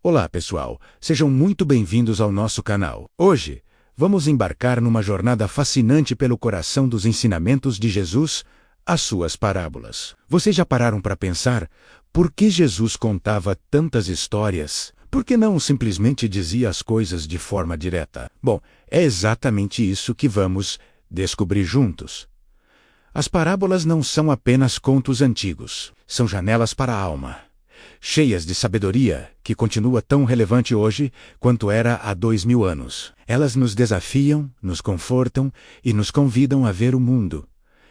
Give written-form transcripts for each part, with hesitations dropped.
Olá, pessoal. Sejam muito bem-vindos ao nosso canal. Hoje, vamos embarcar numa jornada fascinante pelo coração dos ensinamentos de Jesus, as suas parábolas. Vocês já pararam para pensar por que Jesus contava tantas histórias? Por que não simplesmente dizia as coisas de forma direta? Bom, é exatamente isso que vamos descobrir juntos. As parábolas não são apenas contos antigos, são janelas para a alma, cheias de sabedoria que continua tão relevante hoje quanto era há 2000 anos. Elas nos desafiam, nos confortam e nos convidam a ver o mundo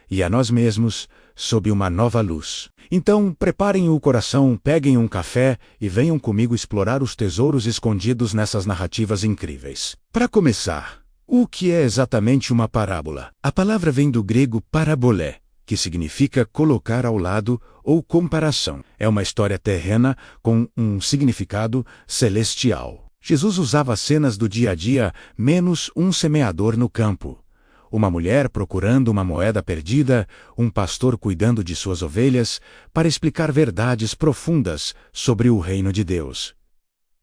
e a nós mesmos sob uma nova luz. Então, preparem o coração, peguem um café e venham comigo explorar os tesouros escondidos nessas narrativas incríveis. Para começar, o que é exatamente uma parábola? A palavra vem do grego parabolé, que significa colocar ao lado ou comparação. É uma história terrena com um significado celestial. Jesus usava cenas do dia a dia, menos um semeador no campo, uma mulher procurando uma moeda perdida, um pastor cuidando de suas ovelhas, para explicar verdades profundas sobre o reino de Deus.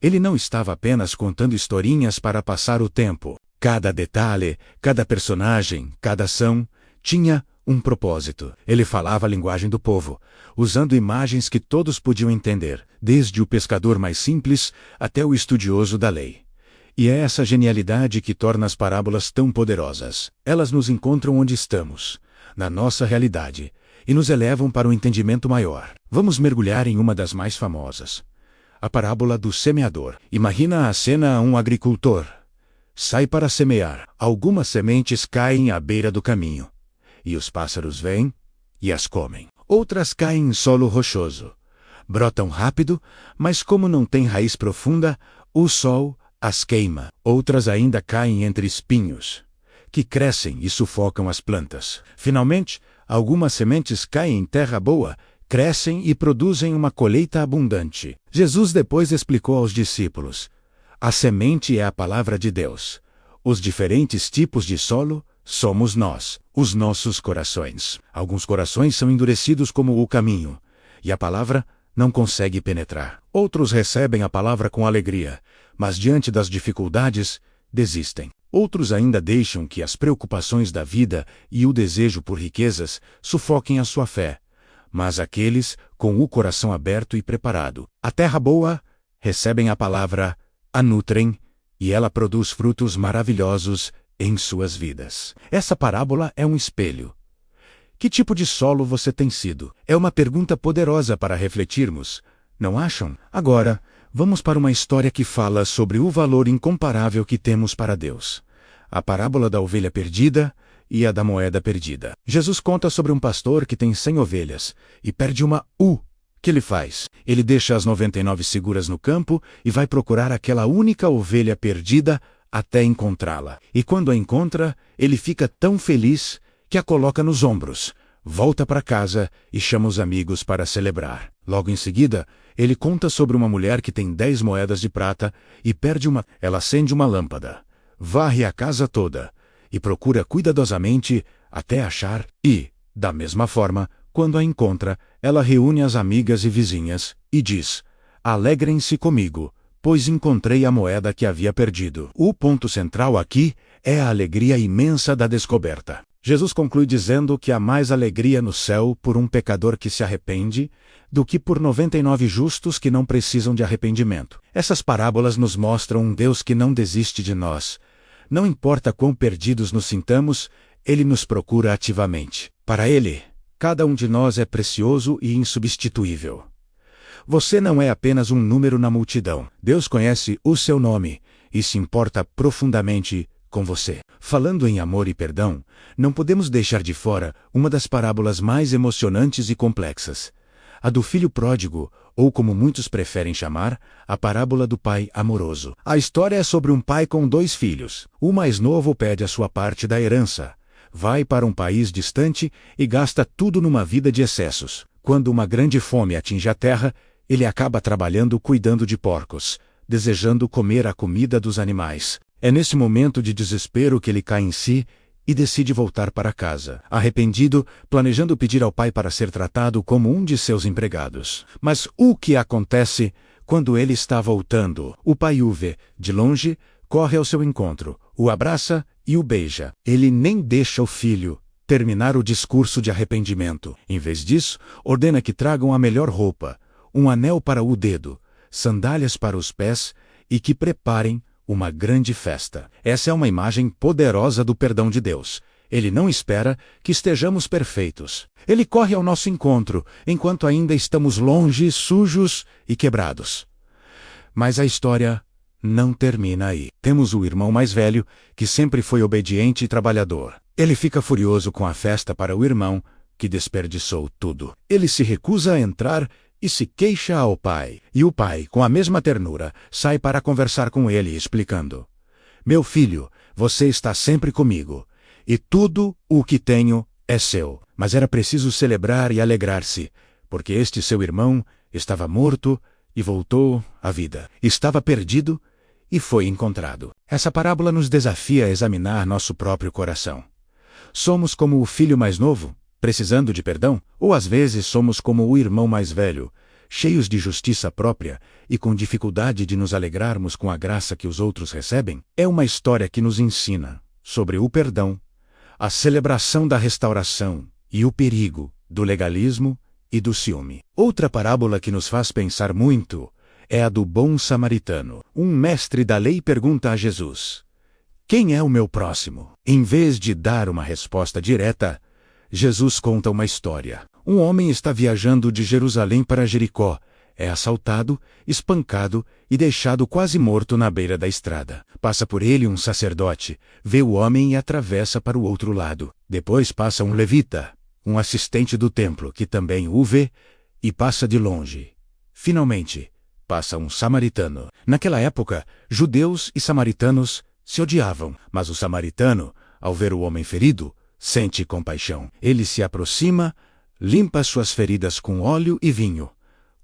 Ele não estava apenas contando historinhas para passar o tempo. Cada detalhe, cada personagem, cada ação tinha um propósito. Ele falava a linguagem do povo, usando imagens que todos podiam entender, desde o pescador mais simples até o estudioso da lei. E é essa genialidade que torna as parábolas tão poderosas. Elas nos encontram onde estamos, na nossa realidade, e nos elevam para um entendimento maior. Vamos mergulhar em uma das mais famosas. A parábola do semeador. Imagina a cena: um agricultor sai para semear. Algumas sementes caem à beira do caminho, e os pássaros vêm e as comem. Outras caem em solo rochoso. Brotam rápido, mas como não têm raiz profunda, o sol as queima. Outras ainda caem entre espinhos, que crescem e sufocam as plantas. Finalmente, algumas sementes caem em terra boa, crescem e produzem uma colheita abundante. Jesus depois explicou aos discípulos: a semente é a palavra de Deus. Os diferentes tipos de solo somos nós, os nossos corações. Alguns corações são endurecidos como o caminho, e a palavra não consegue penetrar. Outros recebem a palavra com alegria, mas diante das dificuldades, desistem. Outros ainda deixam que as preocupações da vida e o desejo por riquezas sufoquem a sua fé. Mas aqueles com o coração aberto e preparado, a terra boa, recebem a palavra, a nutrem, e ela produz frutos maravilhosos em suas vidas. Essa parábola é um espelho. Que tipo de solo você tem sido? É uma pergunta poderosa para refletirmos, não acham? Agora, vamos para uma história que fala sobre o valor incomparável que temos para Deus. A parábola da ovelha perdida e a da moeda perdida. Jesus conta sobre um pastor que tem 100 ovelhas e perde uma. O que ele faz? Ele deixa as 99 seguras no campo e vai procurar aquela única ovelha perdida até encontrá-la. E quando a encontra, ele fica tão feliz que a coloca nos ombros, volta para casa e chama os amigos para celebrar. Logo em seguida, ele conta sobre uma mulher que tem 10 moedas de prata e perde uma. Ela acende uma lâmpada, varre a casa toda e procura cuidadosamente até achar e, da mesma forma, quando a encontra, ela reúne as amigas e vizinhas e diz: alegrem-se comigo, pois encontrei a moeda que havia perdido. O ponto central aqui é a alegria imensa da descoberta. Jesus conclui dizendo que há mais alegria no céu por um pecador que se arrepende do que por 99 justos que não precisam de arrependimento. Essas parábolas nos mostram um Deus que não desiste de nós. Não importa quão perdidos nos sintamos, Ele nos procura ativamente. Para Ele, cada um de nós é precioso e insubstituível. Você não é apenas um número na multidão. Deus conhece o seu nome e se importa profundamente com você. Falando em amor e perdão, não podemos deixar de fora uma das parábolas mais emocionantes e complexas. A do filho pródigo, ou como muitos preferem chamar, a parábola do pai amoroso. A história é sobre um pai com 2 filhos. O mais novo pede a sua parte da herança, vai para um país distante e gasta tudo numa vida de excessos. Quando uma grande fome atinge a terra, ele acaba trabalhando cuidando de porcos, desejando comer a comida dos animais. É nesse momento de desespero que ele cai em si e decide voltar para casa, arrependido, planejando pedir ao pai para ser tratado como um de seus empregados. Mas o que acontece Quando ele está voltando, o pai o vê, de longe, corre ao seu encontro, o abraça e o beija. Ele nem deixa o filho terminar o discurso de arrependimento. Em vez disso, ordena que tragam a melhor roupa, um anel para o dedo, sandálias para os pés e que preparem uma grande festa. Essa é uma imagem poderosa do perdão de Deus. Ele não espera que estejamos perfeitos. Ele corre ao nosso encontro, enquanto ainda estamos longe, sujos e quebrados. Mas a história não termina aí. Temos o irmão mais velho, que sempre foi obediente e trabalhador. Ele fica furioso com a festa para o irmão, que desperdiçou tudo. Ele se recusa a entrar e se queixa ao pai. E o pai, com a mesma ternura, sai para conversar com ele, explicando: "Meu filho, você está sempre comigo, e tudo o que tenho é seu." Mas era preciso celebrar e alegrar-se, porque este seu irmão estava morto e voltou à vida. Estava perdido e foi encontrado. Essa parábola nos desafia a examinar nosso próprio coração. Somos como o filho mais novo, precisando de perdão? Ou às vezes somos como o irmão mais velho, cheios de justiça própria e com dificuldade de nos alegrarmos com a graça que os outros recebem? É uma história que nos ensina sobre o perdão, a celebração da restauração e o perigo do legalismo e do ciúme. Outra parábola que nos faz pensar muito é a do bom samaritano. Um mestre da lei pergunta a Jesus: "Quem é o meu próximo?" Em vez de dar uma resposta direta, Jesus conta uma história. Um homem está viajando de Jerusalém para Jericó. É assaltado, espancado e deixado quase morto na beira da estrada. Passa por ele um sacerdote, vê o homem e atravessa para o outro lado. Depois passa um levita, um assistente do templo, que também o vê e passa de longe. Finalmente, passa um samaritano. Naquela época, judeus e samaritanos se odiavam, mas o samaritano, ao ver o homem ferido, sente compaixão. Ele se aproxima, limpa suas feridas com óleo e vinho,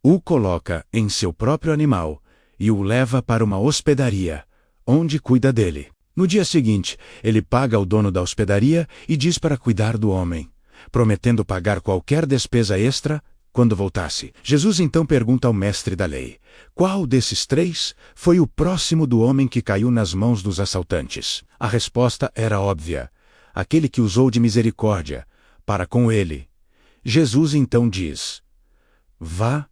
o coloca em seu próprio animal e o leva para uma hospedaria, onde cuida dele. No dia seguinte, ele paga ao dono da hospedaria e diz para cuidar do homem, prometendo pagar qualquer despesa extra quando voltasse. Jesus então pergunta ao mestre da lei: "Qual desses três foi o próximo do homem que caiu nas mãos dos assaltantes?" A resposta era óbvia: aquele que usou de misericórdia para com ele. Jesus então diz: "Vá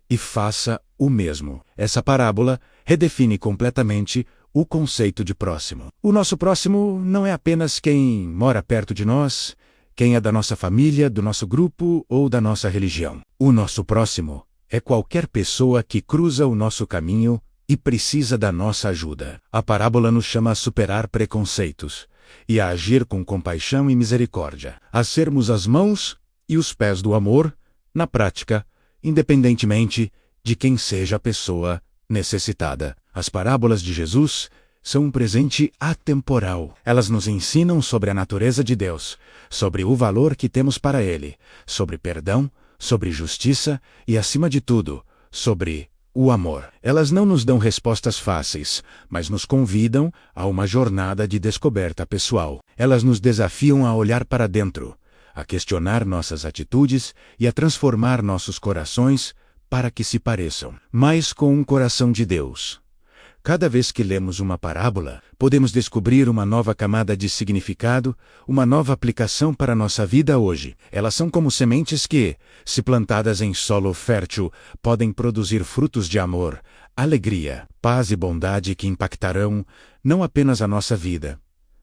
e faça o mesmo." Essa parábola redefine completamente o conceito de próximo. O nosso próximo não é apenas quem mora perto de nós, quem é da nossa família, do nosso grupo ou da nossa religião. O nosso próximo é qualquer pessoa que cruza o nosso caminho e precisa da nossa ajuda. A parábola nos chama a superar preconceitos e a agir com compaixão e misericórdia, a sermos as mãos e os pés do amor, na prática, independentemente de quem seja a pessoa necessitada. As parábolas de Jesus são um presente atemporal. Elas nos ensinam sobre a natureza de Deus, sobre o valor que temos para Ele, sobre perdão, sobre justiça e, acima de tudo, sobre o amor. Elas não nos dão respostas fáceis, mas nos convidam a uma jornada de descoberta pessoal. Elas nos desafiam a olhar para dentro, a questionar nossas atitudes e a transformar nossos corações para que se pareçam mais com um coração de Deus. Cada vez que lemos uma parábola, podemos descobrir uma nova camada de significado, uma nova aplicação para a nossa vida hoje. Elas são como sementes que, se plantadas em solo fértil, podem produzir frutos de amor, alegria, paz e bondade que impactarão não apenas a nossa vida,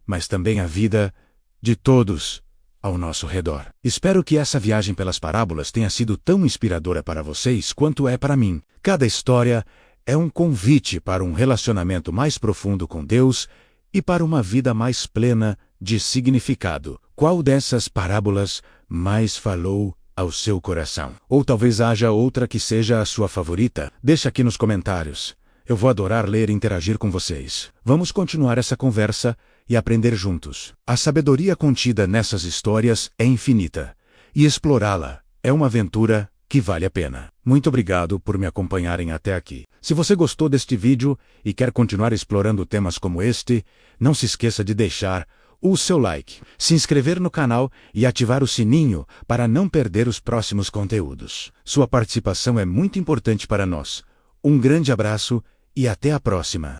mas também a vida de todos ao nosso redor. Espero que essa viagem pelas parábolas tenha sido tão inspiradora para vocês quanto é para mim. Cada história é um convite para um relacionamento mais profundo com Deus e para uma vida mais plena de significado. Qual dessas parábolas mais falou ao seu coração? Ou talvez haja outra que seja a sua favorita? Deixa aqui nos comentários. Eu vou adorar ler e interagir com vocês. Vamos continuar essa conversa e aprender juntos. A sabedoria contida nessas histórias é infinita, e explorá-la é uma aventura que vale a pena. Muito obrigado por me acompanharem até aqui. Se você gostou deste vídeo e quer continuar explorando temas como este, não se esqueça de deixar o seu like, se inscrever no canal e ativar o sininho para não perder os próximos conteúdos. Sua participação é muito importante para nós, Um grande abraço e até a próxima!